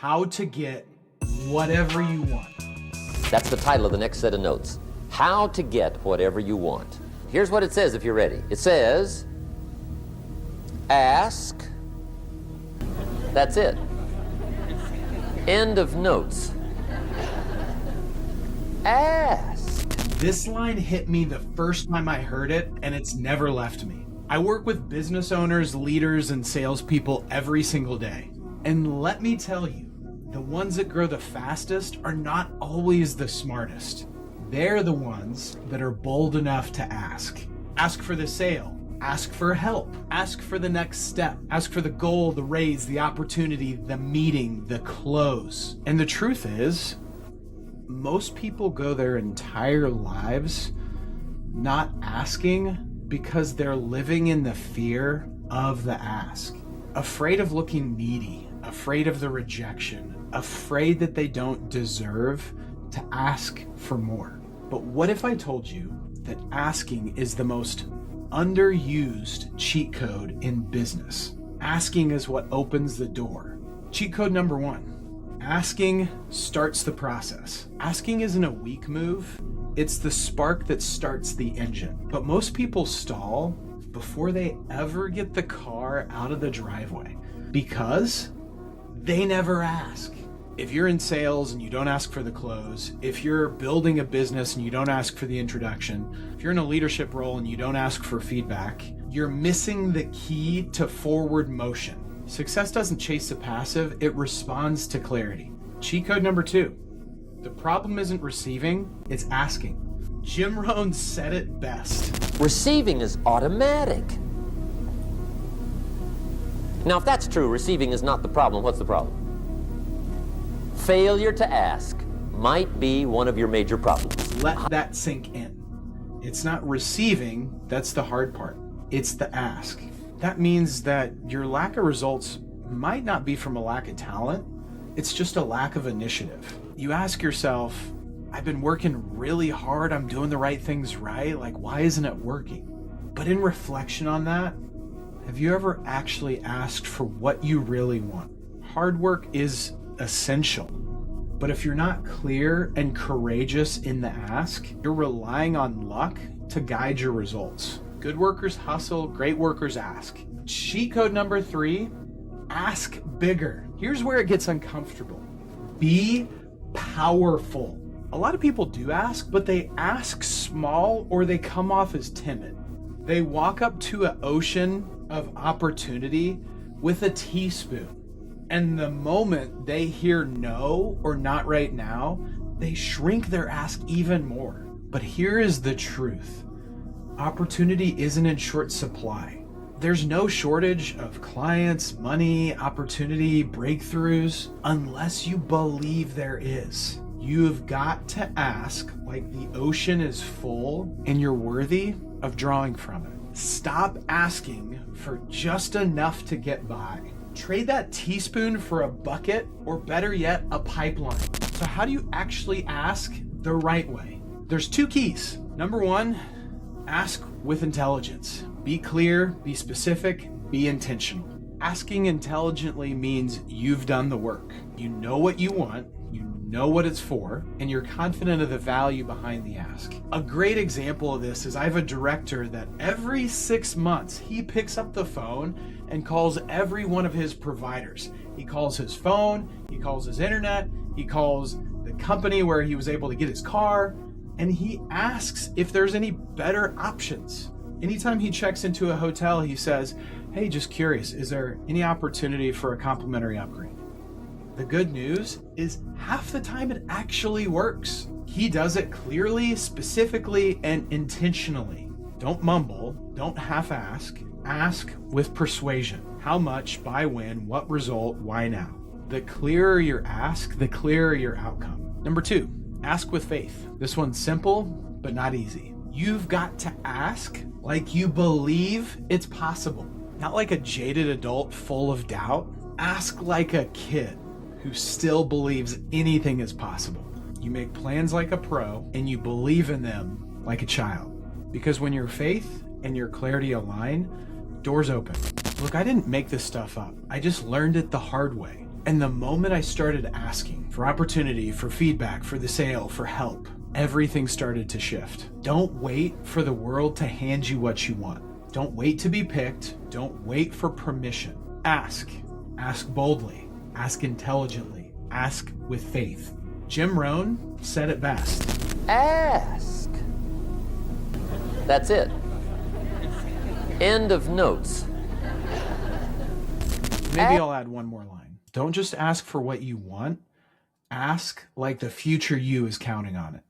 How to get whatever you want. That's the title of the next set of notes. How to get whatever you want. Here's what it says if you're ready. It says, ask. That's it. End of notes. Ask. This line hit me the first time I heard it, and it's never left me. I work with business owners, leaders, and salespeople every single day. And let me tell you, the ones that grow the fastest are not always the smartest. They're the ones that are bold enough to ask. Ask for the sale. Ask for help. Ask for the next step. Ask for the goal, the raise, the opportunity, the meeting, the close. And the truth is, most people go their entire lives not asking because they're living in the fear of the ask. Afraid of looking needy, afraid of the rejection, afraid that they don't deserve to ask for more. But what if I told you that asking is the most underused cheat code in business? Asking is what opens the door. Cheat code number 1, asking starts the process. Asking isn't a weak move, it's the spark that starts the engine. But most people stall before they ever get the car out of the driveway because they never ask. If you're in sales and you don't ask for the close, if you're building a business and you don't ask for the introduction, if you're in a leadership role and you don't ask for feedback, you're missing the key to forward motion. Success doesn't chase the passive, it responds to clarity. Cheat code number 2, the problem isn't receiving, it's asking. Jim Rohn said it best. Receiving is automatic. Now, if that's true, receiving is not the problem. What's the problem? Failure to ask might be one of your major problems. Let that sink in. It's not receiving, that's the hard part. It's the ask. That means that your lack of results might not be from a lack of talent, it's just a lack of initiative. You ask yourself, I've been working really hard, I'm doing the right things right, like why isn't it working? But in reflection on that, have you ever actually asked for what you really want? Hard work is essential, but if you're not clear and courageous in the ask, you're relying on luck to guide your results. Good workers hustle, great workers ask. Cheat code number 3, ask bigger. Here's where it gets uncomfortable. Be powerful. A lot of people do ask, but they ask small or they come off as timid. They walk up to an ocean of opportunity with a teaspoon. And the moment they hear no or not right now, they shrink their ask even more. But here is the truth. Opportunity isn't in short supply. There's no shortage of clients, money, opportunity, breakthroughs, unless you believe there is. You've got to ask like the ocean is full and you're worthy of drawing from it. Stop asking for just enough to get by. Trade that teaspoon for a bucket, or better yet, a pipeline. So how do you actually ask the right way? There's 2 keys. Number 1, ask with intelligence. Be clear, be specific, be intentional. Asking intelligently means you've done the work. You know what you want, you know what it's for, and you're confident of the value behind the ask. A great example of this is I have a director that every 6 months, he picks up the phone and calls every one of his providers. He calls his phone, he calls his internet, he calls the company where he was able to get his car, and he asks if there's any better options. Anytime he checks into a hotel, he says, hey, just curious, is there any opportunity for a complimentary upgrade? The good news is half the time it actually works. He does it clearly, specifically, and intentionally. Don't mumble, don't half-ask, ask with persuasion. How much, by when, what result, why now? The clearer your ask, the clearer your outcome. Number 2, ask with faith. This one's simple, but not easy. You've got to ask like you believe it's possible. Not like a jaded adult full of doubt. Ask like a kid who still believes anything is possible. You make plans like a pro and you believe in them like a child. Because when your faith and your clarity align, doors open. Look, I didn't make this stuff up. I just learned it the hard way. And the moment I started asking for opportunity, for feedback, for the sale, for help, everything started to shift. Don't wait for the world to hand you what you want. Don't wait to be picked. Don't wait for permission. Ask. Ask boldly. Ask intelligently. Ask with faith. Jim Rohn said it best. Ask. That's it. End of notes. Maybe I'll add one more line. Don't just ask for what you want. Ask like the future you is counting on it.